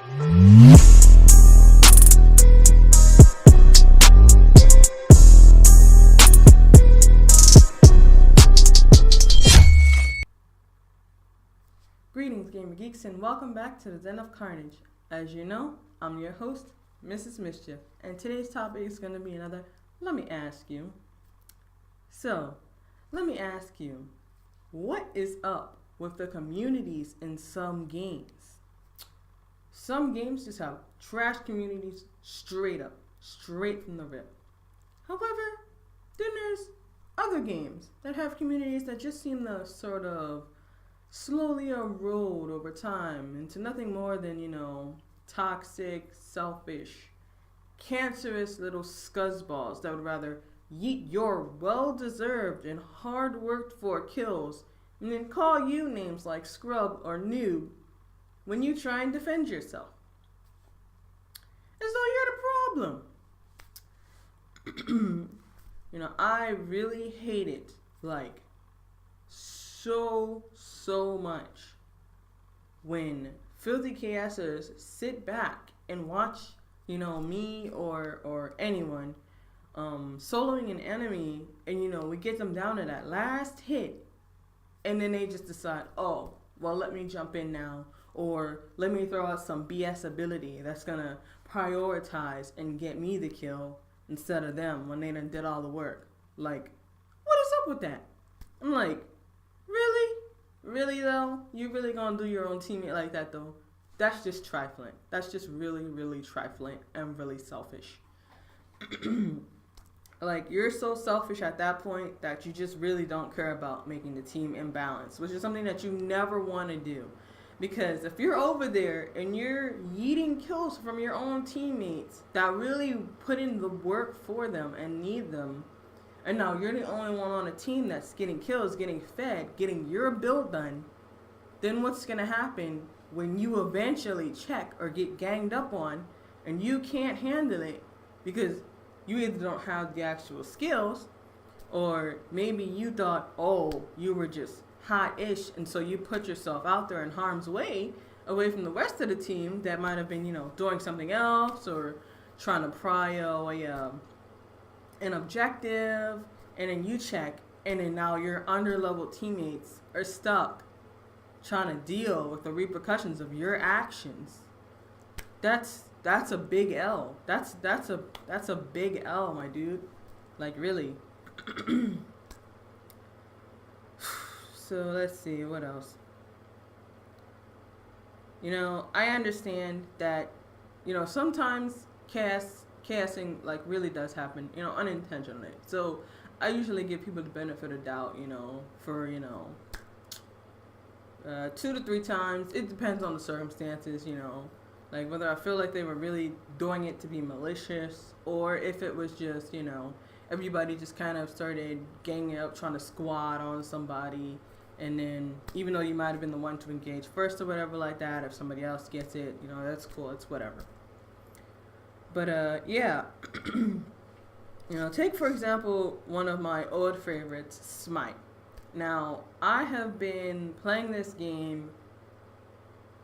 Greetings, Gamer Geeks, and welcome back to the Den of Carnage. As you know, I'm your host, Mrs. Mischief, and today's topic is going to be another Let Me Ask You. So, let me ask you, what is up with the communities in some games? Some games just have trash communities straight from the rip. However, then there's other games that have communities that just seem to sort of slowly erode over time into nothing more than, toxic, selfish, cancerous little scuzzballs that would rather yeet your well-deserved and hard-worked-for kills and then call you names like scrub or noob when you try and defend yourself. As though you're the problem. I really hate it, so much when filthy chaosers sit back and watch, me or anyone soloing an enemy, and we get them down to that last hit, and then they just decide, oh, well, let me jump in now, or let me throw out some BS ability that's gonna prioritize and get me the kill instead of them when they done did all the work. What is up with that? I'm like, really? Really though? You really gonna do your own teammate like that though? That's just trifling. That's just really, really trifling and really selfish. You're so selfish at that point that you just really don't care about making the team imbalanced, which is something that you never want to do. Because if you're over there and you're yeeting kills from your own teammates that really put in the work for them and need them, and now you're the only one on a team that's getting kills, getting fed, getting your build done, then what's going to happen when you eventually check or get ganged up on and you can't handle it because you either don't have the actual skills, or maybe you thought, oh, you were just hot-ish, and so you put yourself out there in harm's way away from the rest of the team that might have been, doing something else or trying to prio an objective, and then you check, and then now your under-leveled teammates are stuck trying to deal with the repercussions of your actions. That's a big L. That's a big L, my dude. Really. So let's see, what else? I understand that, sometimes chaosing really does happen, unintentionally. So I usually give people the benefit of doubt, for 2 to 3 times. It depends on the circumstances, whether I feel like they were really doing it to be malicious, or if it was just, everybody just kind of started ganging up, trying to squad on somebody, and then even though you might have been the one to engage first or whatever like that, if somebody else gets it, that's cool, it's whatever. But yeah, take for example one of my old favorites, Smite. Now, I have been playing this game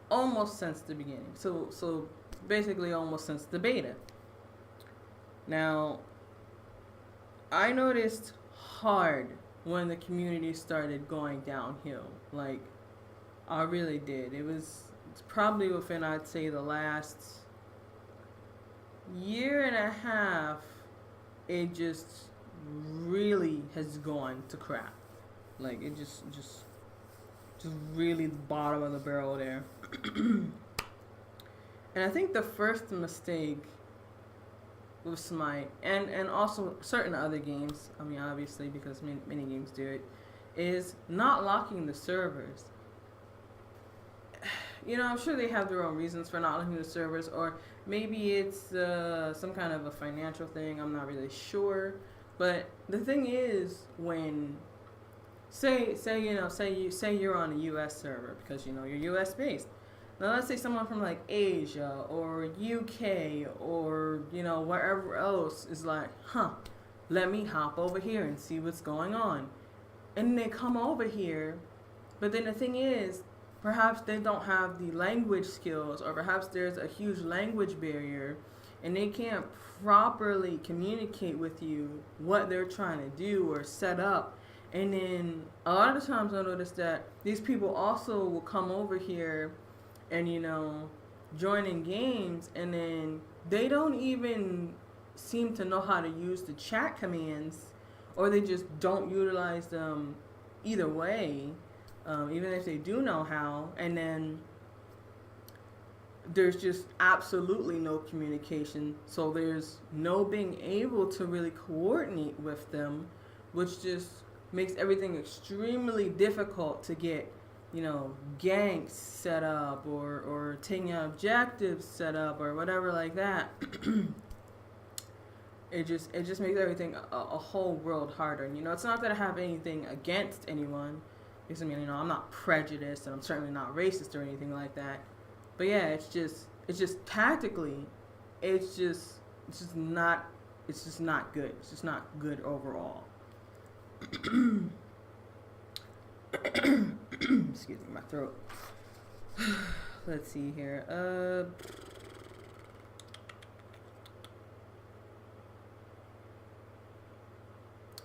almost since the beginning. So basically almost since the beta. Now, I noticed hard when the community started going downhill. I really did. It's probably within, I'd say, the last year and a half, it just really has gone to crap. It just really the bottom of the barrel there. And I think the first mistake with Smite, and also certain other games, obviously because many games do it, is not locking the servers. I'm sure they have their own reasons for not locking the servers, or maybe it's some kind of a financial thing, I'm not really sure. But the thing is, when say you're on a US server because you're US based. Now let's say someone from Asia or UK or wherever else is let me hop over here and see what's going on. And they come over here, but then the thing is, perhaps they don't have the language skills, or perhaps there's a huge language barrier and they can't properly communicate with you what they're trying to do or set up. And then a lot of the times I notice that these people also will come over here and, join in games, and then they don't even seem to know how to use the chat commands, or they just don't utilize them either way, even if they do know how. And then there's just absolutely no communication, so there's no being able to really coordinate with them, which just makes everything extremely difficult to get ganks set up, or taking objectives set up, or whatever like that. It just makes everything a whole world harder. And, it's not that I have anything against anyone, because I'm not prejudiced, and I'm certainly not racist or anything like that. But yeah, it's just tactically, it's just not good. It's just not good overall. Excuse me, my throat. Let's see here.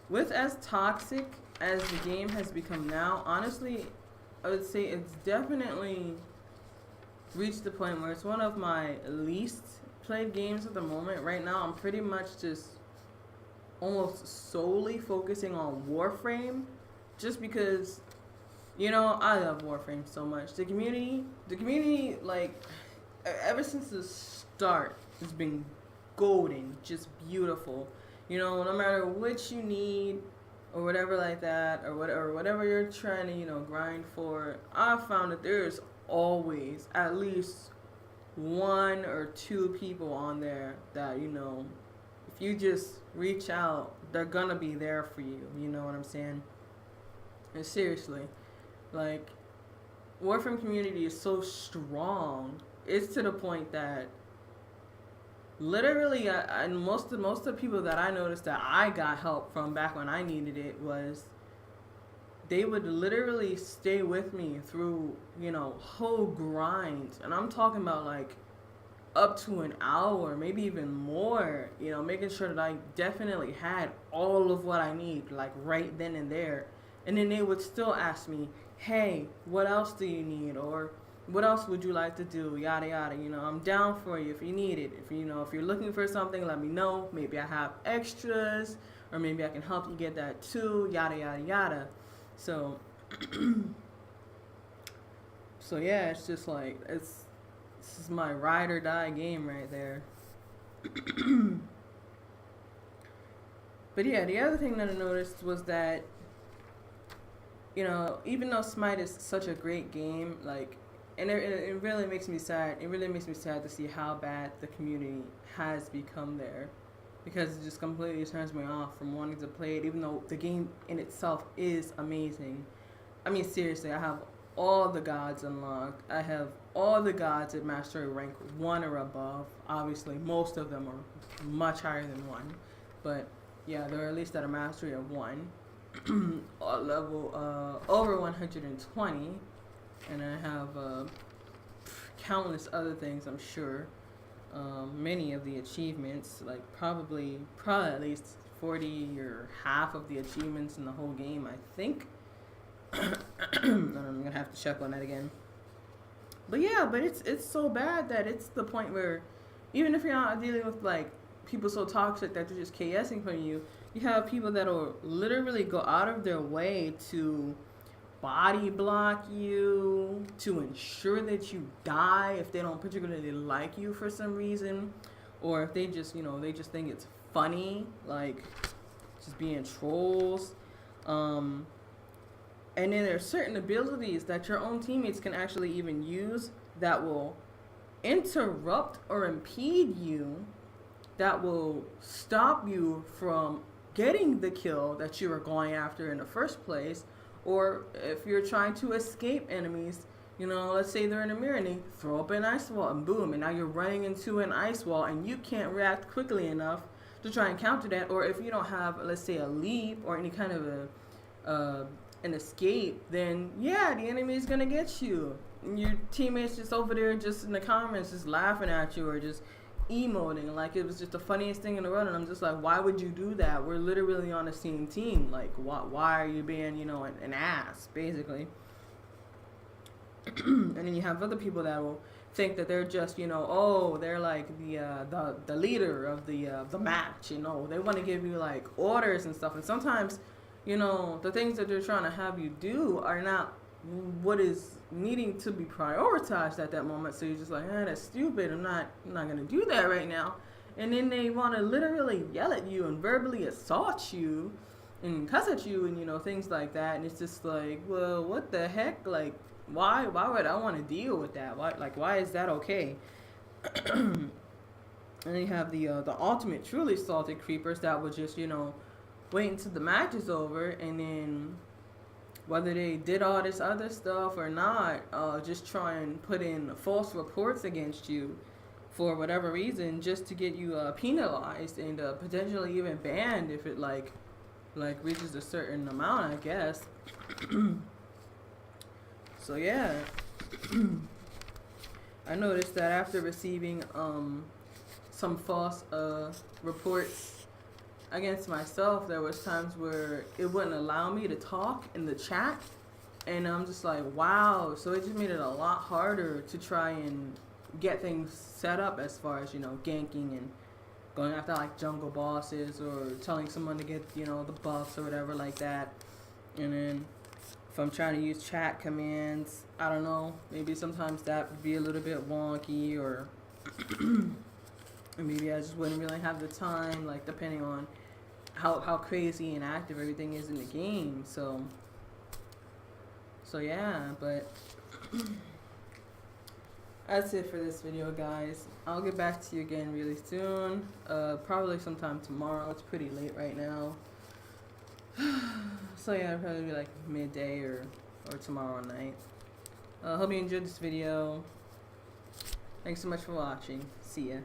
With as toxic as the game has become now, honestly, I would say it's definitely reached the point where it's one of my least played games at the moment. Right now, I'm pretty much just almost solely focusing on Warframe, just because, I love Warframe so much. The community, like, ever since the start, has been golden, just beautiful. No matter what you need, or whatever like that, or whatever you're trying to, grind for, I've found that there's always at least one or two people on there that, if you just reach out, they're gonna be there for you. You know what I'm saying? And seriously, like, Warframe community is so strong. It's to the point that literally, and most of the people that I noticed that I got help from back when I needed it, was they would literally stay with me through, whole grinds. And I'm talking about, like, up to an hour, maybe even more, making sure that I definitely had all of what I need, like, right then and there. And then they would still ask me, hey, what else do you need? Or what else would you like to do? Yada, yada. I'm down for you if you need it. If you're looking for something, let me know. Maybe I have extras, or maybe I can help you get that too. Yada, yada, yada. So, yeah, it's just like, this is my ride or die game right there. But yeah, the other thing that I noticed was that, even though Smite is such a great game, like, and it really makes me sad. It really makes me sad to see how bad the community has become there, because it just completely turns me off from wanting to play it, even though the game in itself is amazing. I mean, seriously, I have all the gods unlocked. I have all the gods at Mastery rank 1 or above. Obviously, most of them are much higher than 1. But, yeah, they're at least at a Mastery of 1. Level over 120. And I have countless other things, I'm sure. Many of the achievements, like probably at least 40 or half of the achievements in the whole game, I think. I'm gonna have to check on that again. But yeah, it's so bad that it's the point where, even if you're not dealing with, like, people so toxic that they're just KSing from you, you have people that will literally go out of their way to body block you, to ensure that you die if they don't particularly like you for some reason, or if they just, they just think it's funny, like, just being trolls. And then there's certain abilities that your own teammates can actually even use that will interrupt or impede you, that will stop you from getting the kill that you were going after in the first place. Or if you're trying to escape enemies, let's say they're in a mirror and they throw up an ice wall, and boom, and now you're running into an ice wall and you can't react quickly enough to try and counter that. Or if you don't have, let's say, a leap or any kind of a and escape, then yeah, the enemy is gonna get you. And your teammates just over there, just in the comments, just laughing at you or just emoting like it was just the funniest thing in the world. And I'm just like, why would you do that? We're literally on the same team. Like, why are you being, you know, an ass, basically? And then you have other people that will think that they're just, you know, oh, they're like the leader of the match, you know. They want to give you like orders and stuff, and sometimes, you know, the things that they're trying to have you do are not what is needing to be prioritized at that moment. So you're just like, that's stupid. I'm not gonna do that right now. And then they want to literally yell at you and verbally assault you and cuss at you and, you know, things like that. And it's just like, well, what the heck? Like, why would I want to deal with that? Why is that okay? And then you have the ultimate truly salted creepers that would just, you know, wait until the match is over, and then whether they did all this other stuff or not, just try and put in false reports against you for whatever reason, just to get you penalized and potentially even banned if it like reaches a certain amount, I guess. So yeah, I noticed that after receiving some false reports against myself, there was times where it wouldn't allow me to talk in the chat, and I'm just like, wow. So it just made it a lot harder to try and get things set up as far as, you know, ganking and going after like jungle bosses or telling someone to get, you know, the buffs or whatever like that. And then if I'm trying to use chat commands, I don't know, maybe sometimes that would be a little bit wonky, or maybe I just wouldn't really have the time, like depending on how crazy and active everything is in the game. So yeah, but that's it for this video, guys. I'll get back to you again really soon, probably sometime tomorrow. It's pretty late right now. So yeah, it'll probably be like midday or tomorrow night. Hope you enjoyed this video. Thanks so much for watching. See ya.